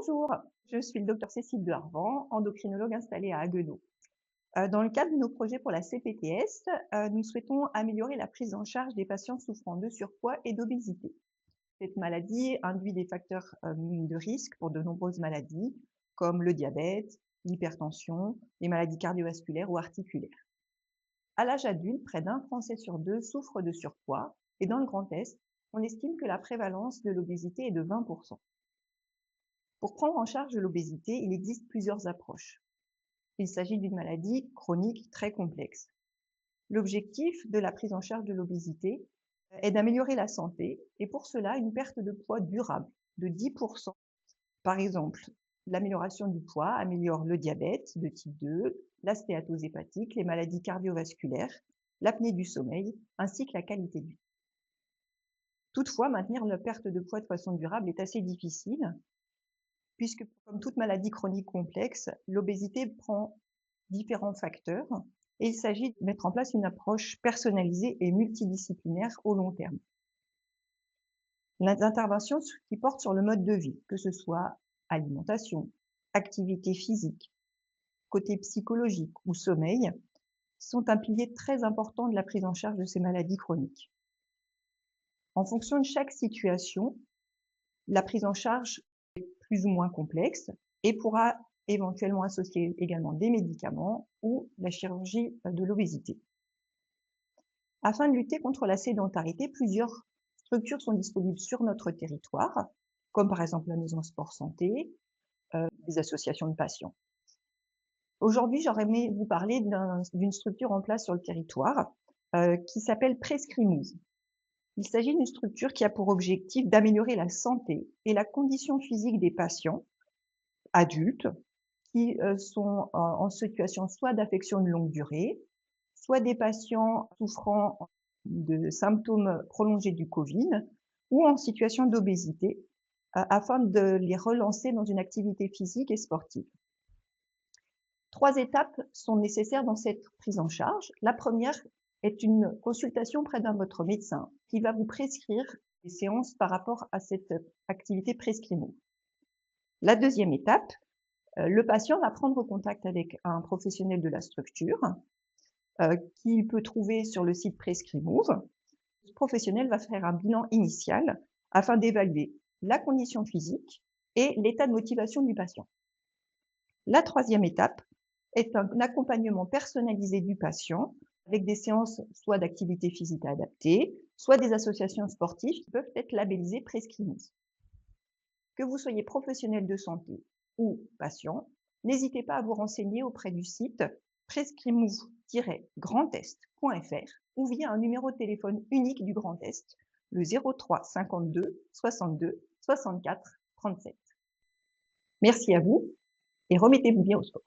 Bonjour, je suis le docteur Cécile de Harvan, endocrinologue installée à Haguenau. Dans le cadre de nos projets pour la CPTS, nous souhaitons améliorer la prise en charge des patients souffrant de surpoids et d'obésité. Cette maladie induit des facteurs de risque pour de nombreuses maladies, comme le diabète, l'hypertension, les maladies cardiovasculaires ou articulaires. À l'âge adulte, près d'un Français sur deux souffre de surpoids et dans le Grand Est, on estime que la prévalence de l'obésité est de 20%. Pour prendre en charge l'obésité, il existe plusieurs approches. Il s'agit d'une maladie chronique très complexe. L'objectif de la prise en charge de l'obésité est d'améliorer la santé et pour cela, une perte de poids durable de 10%. Par exemple, l'amélioration du poids améliore le diabète de type 2, la stéatose hépatique, les maladies cardiovasculaires, l'apnée du sommeil, ainsi que la qualité de vie. Toutefois, maintenir la perte de poids de façon durable est assez difficile, puisque comme toute maladie chronique complexe, l'obésité prend différents facteurs et il s'agit de mettre en place une approche personnalisée et multidisciplinaire au long terme. Les interventions qui portent sur le mode de vie, que ce soit alimentation, activité physique, côté psychologique ou sommeil, sont un pilier très important de la prise en charge de ces maladies chroniques. En fonction de chaque situation, la prise en charge est plus ou moins complexe et pourra éventuellement associer également des médicaments ou la chirurgie de l'obésité. Afin de lutter contre la sédentarité, plusieurs structures sont disponibles sur notre territoire, comme par exemple la Maison Sport Santé, des associations de patients. Aujourd'hui, j'aurais aimé vous parler d'une structure en place sur le territoire qui s'appelle Prescrimove. Il s'agit d'une structure qui a pour objectif d'améliorer la santé et la condition physique des patients adultes qui sont en situation soit d'affection de longue durée, soit des patients souffrant de symptômes prolongés du Covid ou en situation d'obésité, afin de les relancer dans une activité physique et sportive. 3 étapes sont nécessaires dans cette prise en charge. La première est une consultation auprès d'un votre médecin qui va vous prescrire des séances par rapport à cette activité Prescrimove. La deuxième étape, le patient va prendre contact avec un professionnel de la structure qu'il peut trouver sur le site Prescrimove. Ce professionnel va faire un bilan initial afin d'évaluer la condition physique et l'état de motivation du patient. La troisième étape est un accompagnement personnalisé du patient avec des séances soit d'activité physique adaptée, soit des associations sportives qui peuvent être labellisées Prescrimove. Que vous soyez professionnel de santé ou patient, n'hésitez pas à vous renseigner auprès du site prescrimove-grandest.fr ou via un numéro de téléphone unique du Grand Est, le 03 52 62 64 37. Merci à vous et remettez-vous bien au sport.